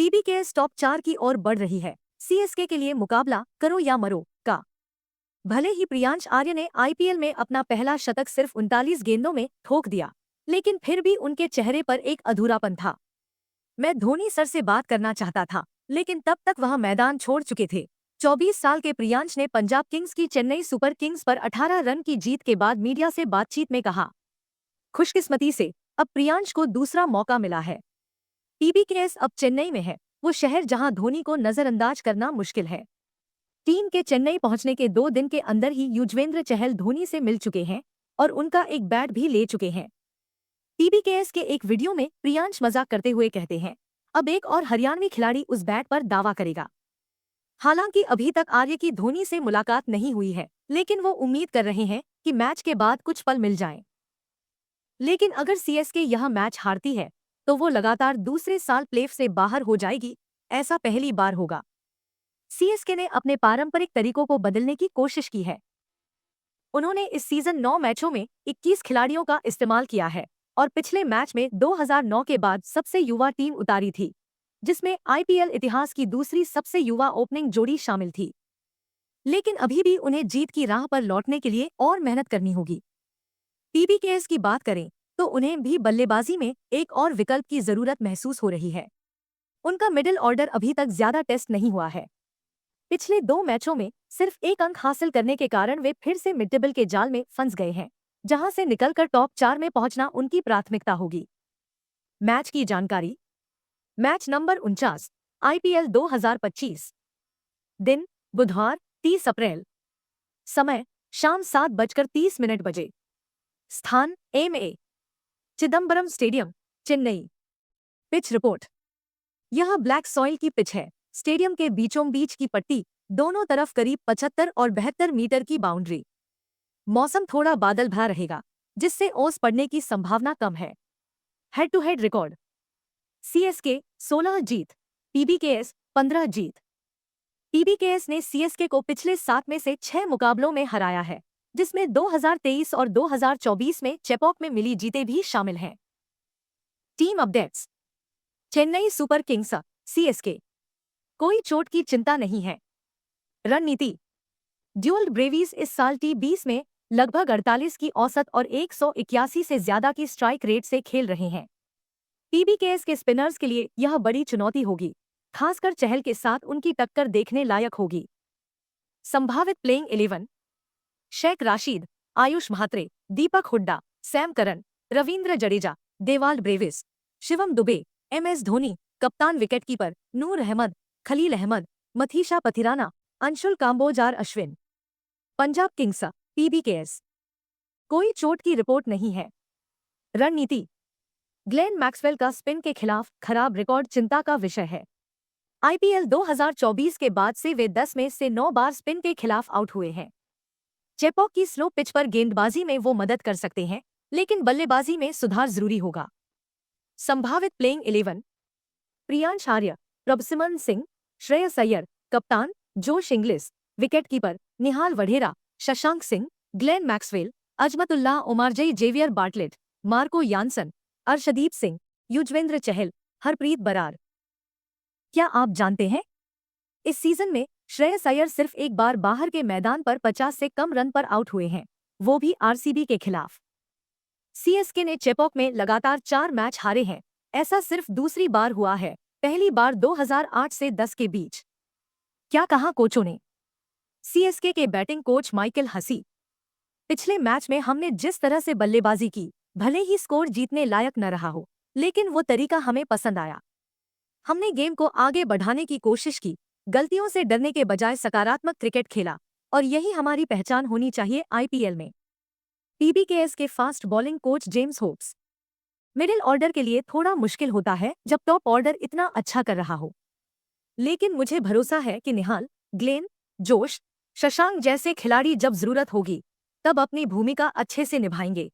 टीबीकेएस top 4 की ओर बढ़ रही है। सीएसके के लिए मुकाबला करो या मरो का। भले ही प्रियांश आर्य ने आईपीएल में अपना पहला शतक सिर्फ 39 गेंदों में ठोक दिया, लेकिन फिर भी उनके चेहरे पर एक अधूरापन था। मैं धोनी सर से बात करना चाहता था, लेकिन तब तक वह मैदान छोड़ चुके थे। 24 साल के प्रियांश ने पंजाब किंग्स की चेन्नई सुपर किंग्स पर 18 रन की जीत के बाद मीडिया से बातचीत में कहा, खुशकिस्मती से अब प्रियांश को दूसरा मौका मिला है। टीबीकेएस अब चेन्नई में है, वो शहर जहां धोनी को नजरअंदाज करना मुश्किल है। टीम के चेन्नई पहुंचने के 2 दिन के अंदर ही युजवेंद्र चहल धोनी से मिल चुके हैं और उनका एक बैट भी ले चुके हैं। टीबीकेएस के एक वीडियो में प्रियांश मजाक करते हुए कहते हैं, अब एक और हरियाणवी खिलाड़ी उस बैट पर दावा करेगा। हालांकि अभी तक आर्य की धोनी से मुलाकात नहीं हुई है, लेकिन वो उम्मीद कर रहे हैं कि मैच के बाद कुछ पल मिल जाएं। लेकिन अगर सीएसके यह मैच हारती है तो वो लगातार दूसरे साल प्लेऑफ से बाहर हो जाएगी। ऐसा पहली बार होगा। सीएसके ने अपने पारंपरिक तरीकों को बदलने की कोशिश की है। उन्होंने इस सीजन 9 मैचों में 21 खिलाड़ियों का इस्तेमाल किया है और पिछले मैच में 2009 के बाद सबसे युवा टीम उतारी थी, जिसमें आईपीएल इतिहास की दूसरी सबसे युवा ओपनिंग जोड़ी शामिल थी। लेकिन अभी भी उन्हें जीत की राह पर लौटने के लिए और मेहनत करनी होगी। टीबीकेएस की बात करें तो उन्हें भी बल्लेबाजी में एक और विकल्प की जरूरत महसूस हो रही है। उनका मिडिल ऑर्डर अभी तक ज्यादा टेस्ट नहीं हुआ है। पिछले 2 मैचों में सिर्फ 1 अंक हासिल करने के कारण वे फिर से मिड टेबल के जाल में फंस गए हैं, जहां से निकलकर टॉप 4 में पहुंचना उनकी प्राथमिकता होगी। मैच की जानकारी। Match number 49, IPL 2025। दिन बुधवार 30 अप्रैल। समय शाम 7:30 बजे। स्थान MA Chidambaram stadium, Chennai. Pitch report. यह ब्लैक सॉइल की पिच है। स्टेडियम के बीचों बीच की पट्टी, दोनों तरफ करीब 75 और 72 मीटर की बाउंड्री। मौसम थोड़ा बादल भरा रहेगा, जिससे ओस पड़ने की संभावना कम है। Head to head record. CSK 16 जीत, टीबीकेएस 15 जीत। टीबीकेएस ने सीएसके को पिछले 7 में से 6 मुकाबलों में हराया है, जिसमें 2023 और 2024 में चेपॉक में मिली जीतें भी शामिल हैं। Team updates. Chennai super Kings CSK. कोई चोट की चिंता नहीं है। रणनीति। ड्यूअल ब्रेवीज इस साल टी20 में लगभग 48 की औसत और 181 से ज्यादा की स्ट्राइक रेट से खेल रहे हैं। टीबीकेएस के स्पिनर्स के लिए यह बड़ी चुनौती होगी, खासकर चहल के साथ उनकी टक्कर देखने लायक होगी। संभावित playing 11। Shaikh Rasheed, Ayush Mhatre, Deepak Hooda, Sam Curran, Ravindra Jadeja, Dewald Brevis, Shivam Dube, MS Dhoni, कप्तान विकेटकीपर नूर अहमद, खलील अहमद, मथीशा पथिराना, अंशुल काम्बोज अश्विन। पंजाब किंग्स टीबीकेएस। कोई चोट की रिपोर्ट नहीं है। रणनीति। ग्लेन मैक्सवेल का स्पिन के खिलाफ खराब रिकॉर्ड चिंता का विषय है। आईपीएल 2024 के बाद से वे 10 में से 9 बार स्पिन के खिलाफ आउट हुए हैं। चेपॉक की स्लो पिच पर गेंदबाजी में वो मदद कर सकते हैं, लेकिन बल्लेबाजी में सुधार जरूरी होगा। संभावित प्लेइंग 11। प्रियांश आर्य, प्रभसिमरन सिंह, श्रेयस अय्यर, कप्तान Josh Inglis, wicketkeeper Nehal Wadhera, Shashank Singh, Glenn Maxwell, Azmatullah Omarzai, Xavier Bartlett, Marco Jansen, Arshdeep Singh, Yuzvendra Chahal, Harpreet Brar. क्या आप जानते हैं, इस सीजन में श्रेयस अय्यर सिर्फ एक बार बाहर के मैदान पर 50 से कम रन पर आउट हुए हैं, वो भी आरसीबी के खिलाफ। सीएसके ने चेपॉक में लगातार 4 मैच हारे हैं। ऐसा सिर्फ दूसरी बार हुआ है, पहली बार 2008 से 10 के बीच। क्या कहा कोचों ने। सीएसके के बैटिंग कोच माइकल हसी। पिछले मैच में हमने जिस तरह से बल्लेबाजी की, भले ही स्कोर जीतने लायक न रहा हो, लेकिन वो तरीका हमें पसंद आया। हमने गेम को आगे बढ़ाने की कोशिश की, गलतियों से डरने के बजाय सकारात्मक क्रिकेट खेला, और यही हमारी पहचान होनी चाहिए आईपीएल में। टीबीकेएस के fast bowling coach James hopes. Middle order के लिए थोड़ा मुश्किल होता है जब टॉप ऑर्डर इतना अच्छा कर रहा हो, लेकिन मुझे भरोसा है कि निहाल, ग्लेन, जोश, शशांक जैसे खिलाड़ी जब जरूरत होगी तब अपनी भूमिका अच्छे से निभाएंगे।